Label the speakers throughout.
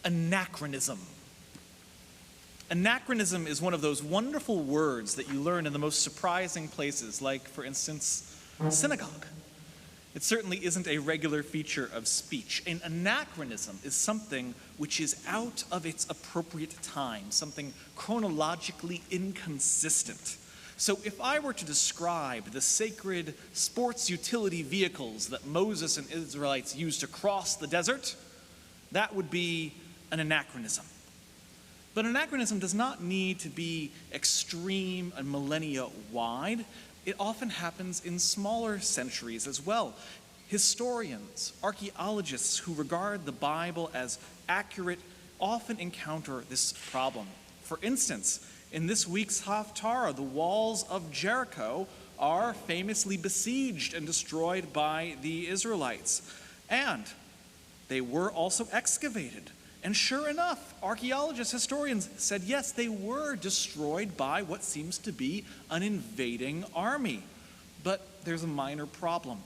Speaker 1: Anachronism. Anachronism is one of those wonderful words that you learn in the most surprising places, like, for instance, synagogue. It certainly isn't a regular feature of speech. An anachronism is something which is out of its appropriate time, something chronologically inconsistent. So if I were to describe the sacred sports utility vehicles that Moses and Israelites used to cross the desert, that would be an anachronism. But anachronism does not need to be extreme and millennia wide. It often happens in smaller centuries as well. Historians, archaeologists who regard the Bible as accurate often encounter this problem. For instance, in this week's Haftarah, the walls of Jericho are famously besieged and destroyed by the Israelites. And they were also excavated. And sure enough, archaeologists, historians said, yes, they were destroyed by what seems to be an invading army. But there's a minor problem.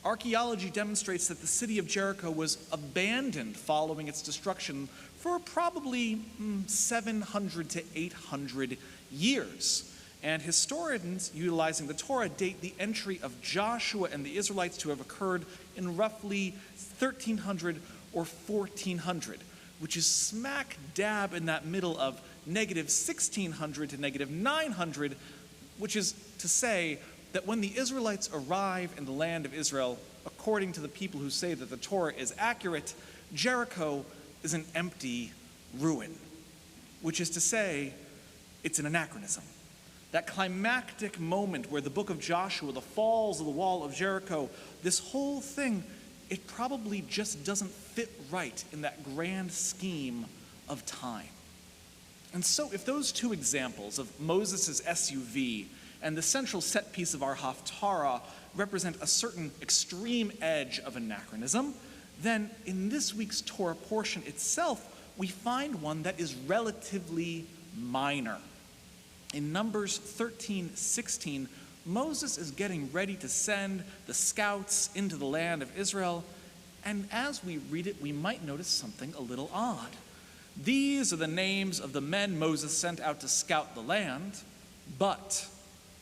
Speaker 1: Archaeology demonstrates that the city of Jericho was abandoned following its destruction for probably 700 to 800 years. And historians, utilizing the Torah, date the entry of Joshua and the Israelites to have occurred in roughly 1300 or 1400. Which is smack dab in that middle of negative 1600 to negative 900, which is to say that when the Israelites arrive in the land of Israel, according to the people who say that the Torah is accurate, Jericho is an empty ruin, which is to say it's an anachronism. That climactic moment where the book of Joshua, the falls of the wall of Jericho, this whole thing, it probably just doesn't fit right in that grand scheme of time. And so if those two examples of Moses' SUV and the central set piece of our Haftarah represent a certain extreme edge of anachronism, then in this week's Torah portion itself, we find one that is relatively minor. In Numbers 13:16, Moses is getting ready to send the scouts into the land of Israel, and as we read it, we might notice something a little odd. These are the names of the men Moses sent out to scout the land, but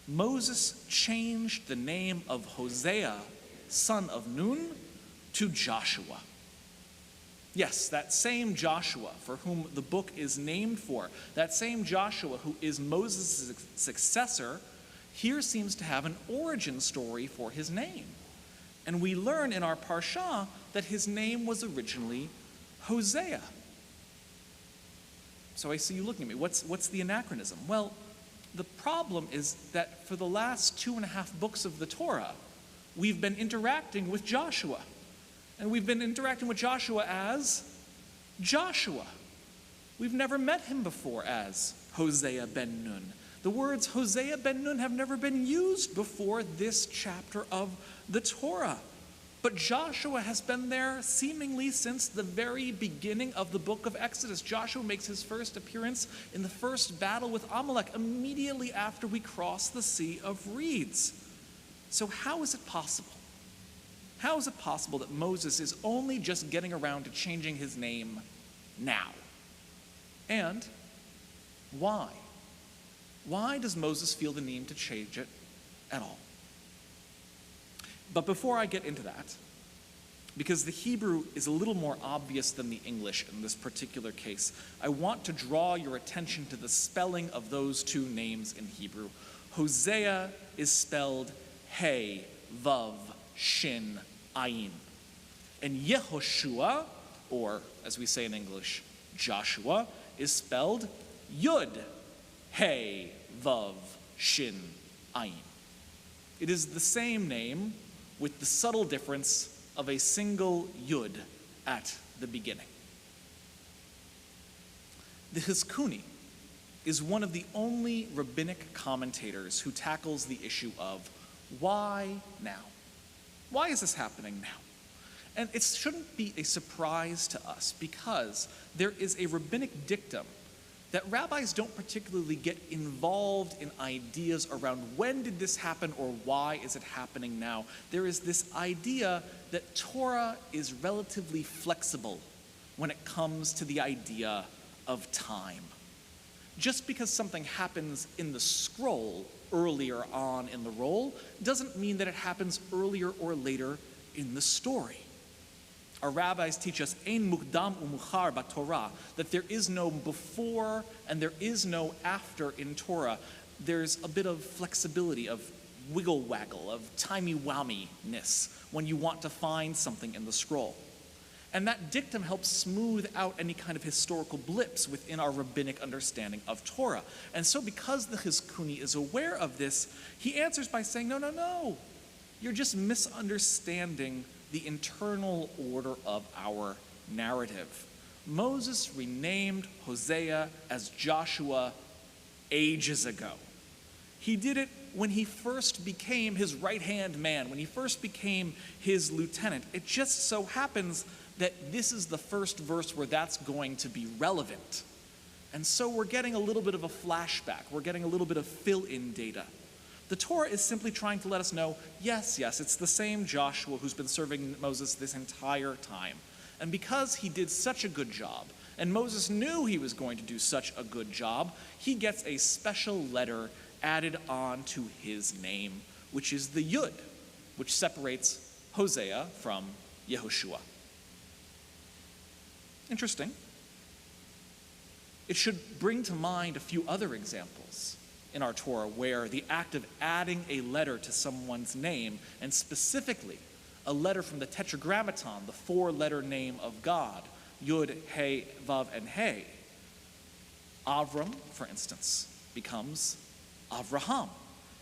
Speaker 1: Moses changed the name of Hosea, son of Nun, to Joshua. Yes, that same Joshua for whom the book is named for, that same Joshua who is Moses' successor, here seems to have an origin story for his name. And we learn in our Parsha that his name was originally Hosea. So I see you looking at me. What's the anachronism? Well, the problem is that for the last 2.5 books of the Torah, we've been interacting with Joshua. And we've been interacting with Joshua as Joshua. We've never met him before as Hosea ben Nun. The words Hosea ben Nun have never been used before this chapter of the Torah. But Joshua has been there seemingly since the very beginning of the book of Exodus. Joshua makes his first appearance in the first battle with Amalek immediately after we cross the Sea of Reeds. So how is it possible? How is it possible that Moses is only just getting around to changing his name now? And why? Why does Moses feel the need to change it at all? But before I get into that, because the Hebrew is a little more obvious than the English in this particular case, I want to draw your attention to the spelling of those two names in Hebrew. Hosea is spelled He, Vav, Shin, Ayin. And Yehoshua, or as we say in English, Joshua, is spelled Yud, He, Vav, Shin, Ayin. It is the same name with the subtle difference of a single Yud at the beginning. The Hizkuni is one of the only rabbinic commentators who tackles the issue of why now? Why is this happening now? And it shouldn't be a surprise to us because there is a rabbinic dictum that rabbis don't particularly get involved in ideas around when did this happen or why is it happening now. There is this idea that Torah is relatively flexible when it comes to the idea of time. Just because something happens in the scroll earlier on in the roll doesn't mean that it happens earlier or later in the story. Our rabbis teach us, Ein mukdam umuchar b'Torah, that there is no before and there is no after in Torah. There's a bit of flexibility, of wiggle waggle, of timey-wimey-ness when you want to find something in the scroll. And that dictum helps smooth out any kind of historical blips within our rabbinic understanding of Torah. And so because the Chizkuni is aware of this, he answers by saying, no, you're just misunderstanding the internal order of our narrative. Moses renamed Hosea as Joshua ages ago. He did it when he first became his right-hand man, when he first became his lieutenant. It just so happens that this is the first verse where that's going to be relevant. And so we're getting a little bit of a flashback. We're getting a little bit of fill-in data. The Torah is simply trying to let us know, yes, it's the same Joshua who's been serving Moses this entire time. And because he did such a good job, and Moses knew he was going to do such a good job, he gets a special letter added on to his name, which is the Yud, which separates Hosea from Yehoshua. Interesting. It should bring to mind a few other examples in our Torah where the act of adding a letter to someone's name, and specifically a letter from the Tetragrammaton, the four-letter name of God, Yud, He, Vav, and He. Avram, for instance, becomes Avraham.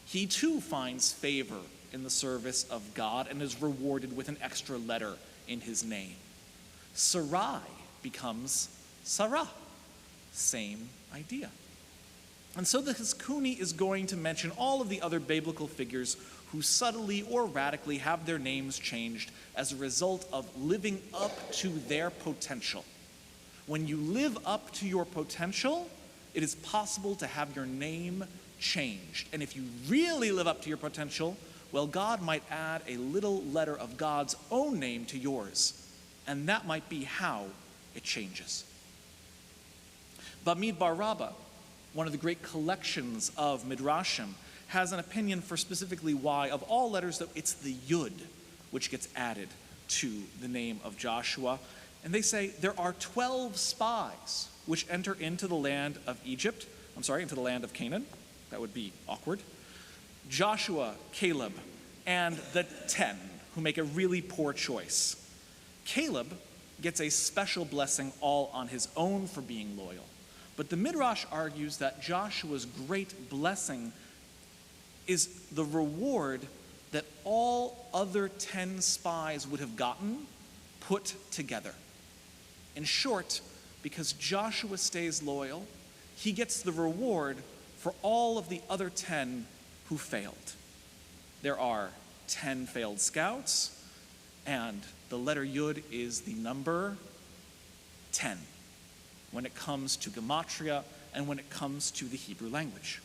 Speaker 1: He too finds favor in the service of God and is rewarded with an extra letter in his name. Sarai becomes Sarah. Same idea. And so the Chizkuni is going to mention all of the other biblical figures who subtly or radically have their names changed as a result of living up to their potential. When you live up to your potential, it is possible to have your name changed. And if you really live up to your potential, well, God might add a little letter of God's own name to yours. And that might be how it changes. Bamidbar Rabbah, one of the great collections of Midrashim, has an opinion for specifically why, of all letters, that it's the Yud which gets added to the name of Joshua. And they say there are 12 spies which enter into the land of into the land of Canaan. That would be awkward. Joshua, Caleb, and the 10 who make a really poor choice. Caleb gets a special blessing all on his own for being loyal. But the Midrash argues that Joshua's great blessing is the reward that all other 10 spies would have gotten put together. In short, because Joshua stays loyal, he gets the reward for all of the other 10 who failed. There are 10 failed scouts, and the letter Yud is the number 10 when it comes to gematria and when it comes to the Hebrew language.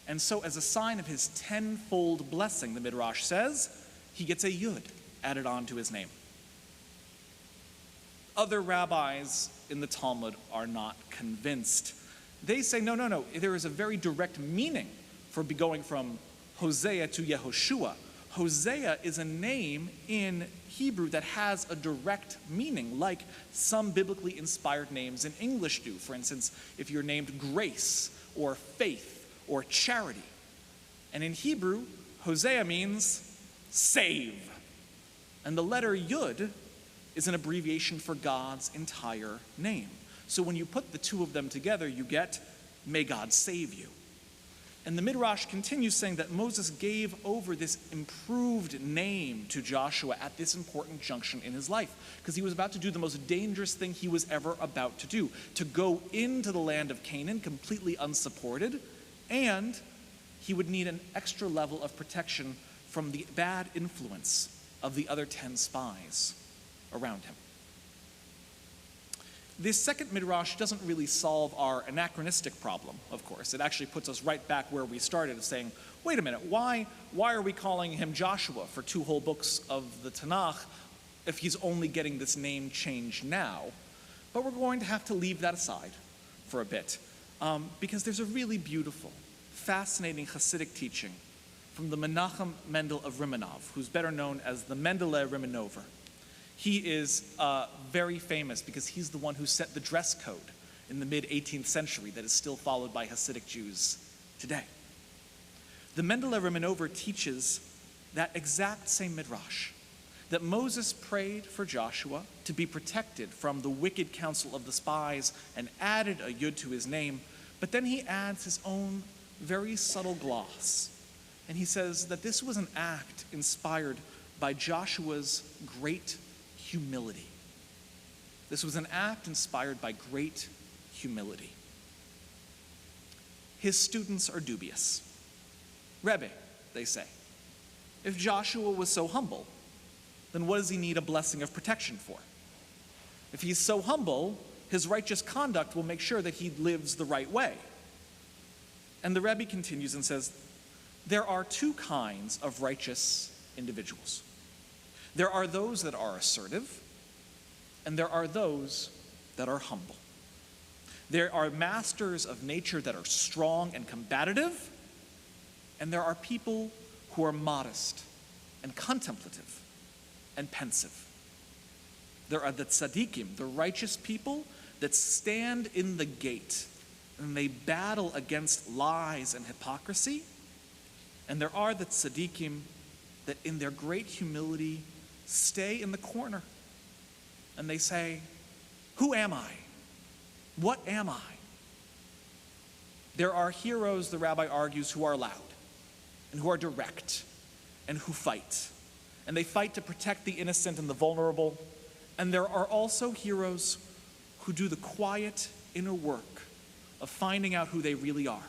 Speaker 1: And so as a sign of his tenfold blessing, the Midrash says, he gets a Yud added on to his name. Other rabbis in the Talmud are not convinced. They say, no, there is a very direct meaning for going from Hosea to Yehoshua. Hosea is a name in Hebrew that has a direct meaning, like some biblically inspired names in English do. For instance, if you're named Grace or Faith or Charity. And in Hebrew, Hosea means save. And the letter Yud is an abbreviation for God's entire name. So when you put the two of them together, you get, may God save you. And the Midrash continues saying that Moses gave over this improved name to Joshua at this important junction in his life, because he was about to do the most dangerous thing he was ever about to do, to go into the land of Canaan completely unsupported, and he would need an extra level of protection from the bad influence of the other 10 spies around him. This second midrash doesn't really solve our anachronistic problem, of course. It actually puts us right back where we started, saying, wait a minute, why are we calling him Joshua for 2 whole books of the Tanakh if he's only getting this name change now? But we're going to have to leave that aside for a bit, because there's a really beautiful, fascinating Hasidic teaching from the Menachem Mendel of Rimanov, who's better known as the Mendele Rimanover. He is very famous because he's the one who set the dress code in the mid-18th century that is still followed by Hasidic Jews today. The Mendele Rimanover teaches that exact same midrash, that Moses prayed for Joshua to be protected from the wicked counsel of the spies and added a yud to his name, but then he adds his own very subtle gloss. And he says that this was an act inspired by Joshua's great humility. This was an act inspired by great humility. His students are dubious. Rabbi, they say, if Joshua was so humble, then what does he need a blessing of protection for? If he's so humble, his righteous conduct will make sure that he lives the right way. And the Rabbi continues and says, there are two kinds of righteous individuals. There are those that are assertive, and there are those that are humble. There are masters of nature that are strong and combative, and there are people who are modest and contemplative and pensive. There are the tzaddikim, the righteous people that stand in the gate and they battle against lies and hypocrisy. And there are the tzaddikim that in their great humility stay in the corner and they say, who am I? What am I? There are heroes, the rabbi argues, who are loud and who are direct and who fight. And they fight to protect the innocent and the vulnerable. And there are also heroes who do the quiet inner work of finding out who they really are.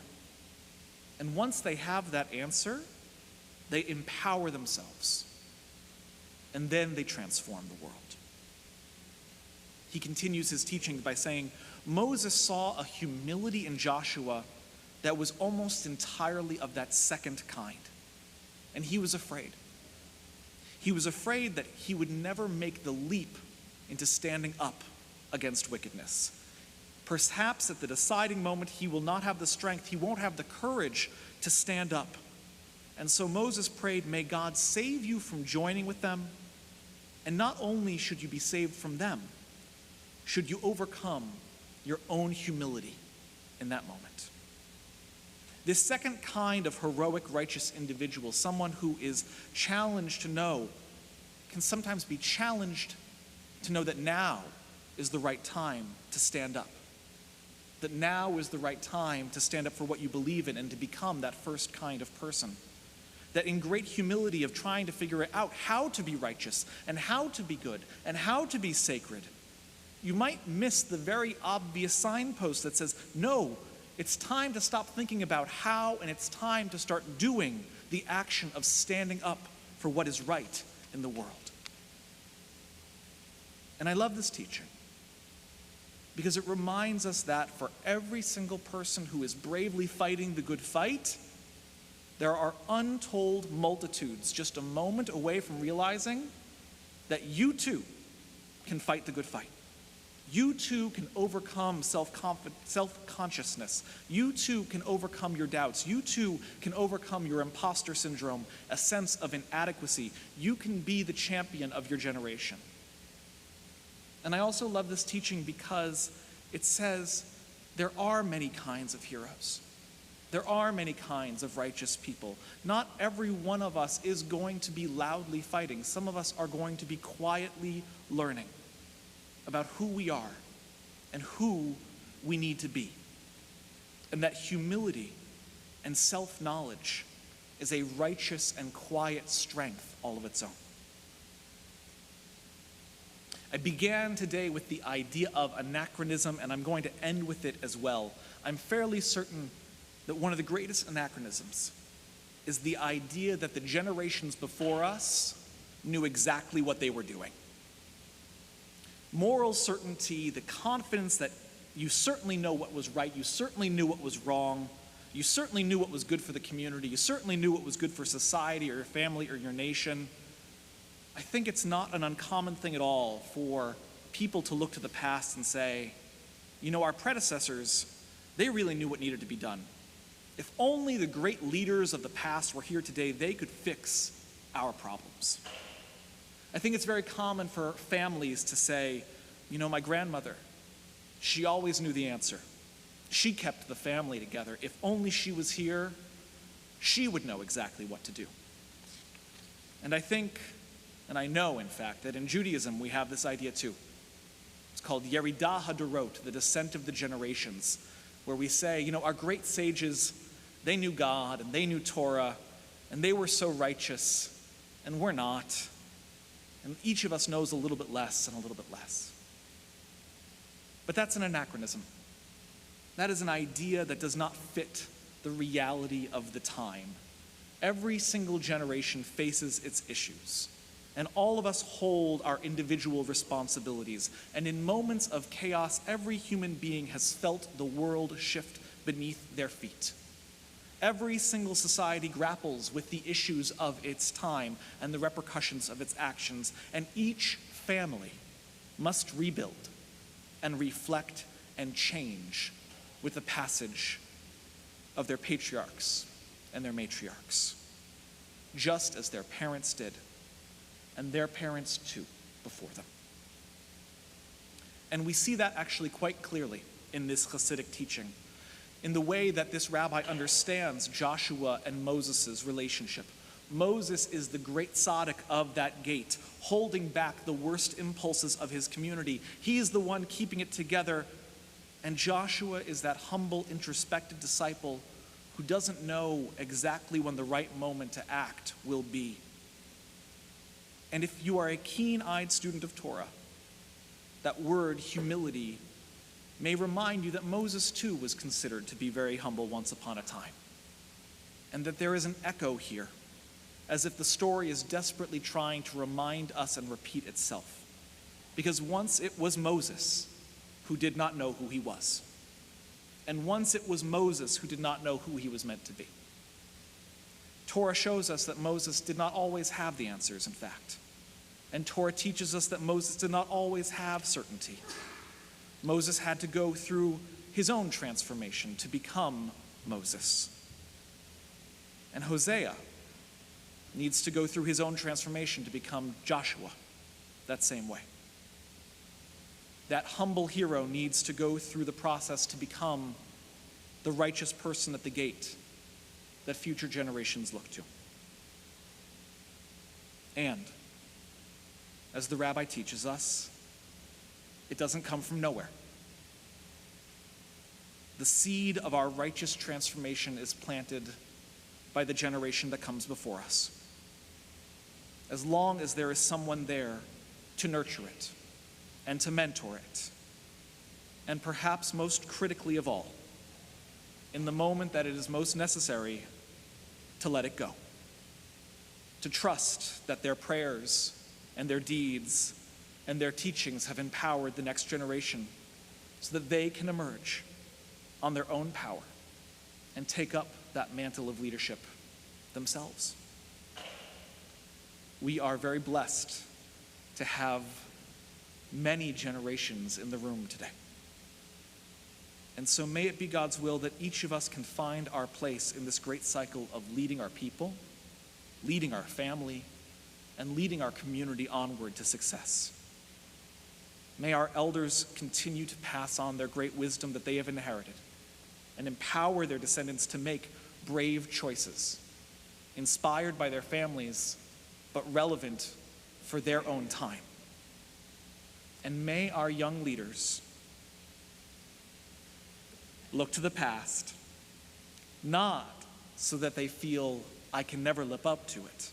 Speaker 1: And once they have that answer, they empower themselves. And then they transform the world. He continues his teaching by saying, Moses saw a humility in Joshua that was almost entirely of that second kind. And he was afraid. He was afraid that he would never make the leap into standing up against wickedness. Perhaps at the deciding moment, he will not have the strength, he won't have the courage to stand up. And so Moses prayed, may God save you from joining with them. And not only should you be saved from them, should you overcome your own humility in that moment. This second kind of heroic, righteous individual, someone who is challenged to know, can sometimes be challenged to know that now is the right time to stand up. That now is the right time to stand up for what you believe in and to become that first kind of person. That in great humility of trying to figure out how to be righteous and how to be good and how to be sacred, you might miss the very obvious signpost that says, no, it's time to stop thinking about how, and it's time to start doing the action of standing up for what is right in the world. And I love this teaching because it reminds us that for every single person who is bravely fighting the good fight, there are untold multitudes just a moment away from realizing that you too can fight the good fight. You too can overcome self-consciousness. You too can overcome your doubts. You too can overcome your imposter syndrome, a sense of inadequacy. You can be the champion of your generation. And I also love this teaching because it says there are many kinds of heroes. There are many kinds of righteous people. Not every one of us is going to be loudly fighting. Some of us are going to be quietly learning about who we are and who we need to be. And that humility and self-knowledge is a righteous and quiet strength all of its own. I began today with the idea of anachronism, and I'm going to end with it as well. I'm fairly certain that one of the greatest anachronisms is the idea that the generations before us knew exactly what they were doing. Moral certainty, the confidence that you certainly know what was right, you certainly knew what was wrong, you certainly knew what was good for the community, you certainly knew what was good for society or your family or your nation. I think it's not an uncommon thing at all for people to look to the past and say, our predecessors, they really knew what needed to be done. If only the great leaders of the past were here today, they could fix our problems. I think it's very common for families to say, my grandmother, she always knew the answer. She kept the family together. If only she was here, she would know exactly what to do. And I think, and I know, in fact, that in Judaism we have this idea too. It's called Yeridah Hadorot, the descent of the generations, where we say, our great sages, they knew God and they knew Torah, and they were so righteous, and we're not. And each of us knows a little bit less and a little bit less. But that's an anachronism. That is an idea that does not fit the reality of the time. Every single generation faces its issues, and all of us hold our individual responsibilities. And in moments of chaos, every human being has felt the world shift beneath their feet. Every single society grapples with the issues of its time and the repercussions of its actions, and each family must rebuild and reflect and change with the passage of their patriarchs and their matriarchs, just as their parents did, and their parents too before them. And we see that actually quite clearly in this Hasidic teaching, in the way that this rabbi understands Joshua and Moses' relationship. Moses is the great tzaddik of that gate, holding back the worst impulses of his community. He is the one keeping it together, and Joshua is that humble, introspective disciple who doesn't know exactly when the right moment to act will be. And if you are a keen-eyed student of Torah, that word, humility, may remind you that Moses too was considered to be very humble once upon a time, and that there is an echo here, as if the story is desperately trying to remind us and repeat itself. Because once it was Moses who did not know who he was, and once it was Moses who did not know who he was meant to be. Torah shows us that Moses did not always have the answers, in fact. And Torah teaches us that Moses did not always have certainty. Moses had to go through his own transformation to become Moses. And Hosea needs to go through his own transformation to become Joshua, that same way. That humble hero needs to go through the process to become the righteous person at the gate that future generations look to. And, as the rabbi teaches us, it doesn't come from nowhere. The seed of our righteous transformation is planted by the generation that comes before us. As long as there is someone there to nurture it and to mentor it, and perhaps most critically of all, in the moment that it is most necessary, to let it go. To trust that their prayers and their deeds and their teachings have empowered the next generation so that they can emerge on their own power and take up that mantle of leadership themselves. We are very blessed to have many generations in the room today. And so may it be God's will that each of us can find our place in this great cycle of leading our people, leading our family, and leading our community onward to success. May our elders continue to pass on their great wisdom that they have inherited and empower their descendants to make brave choices, inspired by their families, but relevant for their own time. And may our young leaders look to the past, not so that they feel I can never live up to it,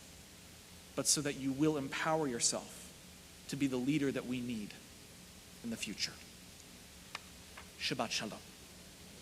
Speaker 1: but so that you will empower yourself to be the leader that we need in the future. Shabbat Shalom.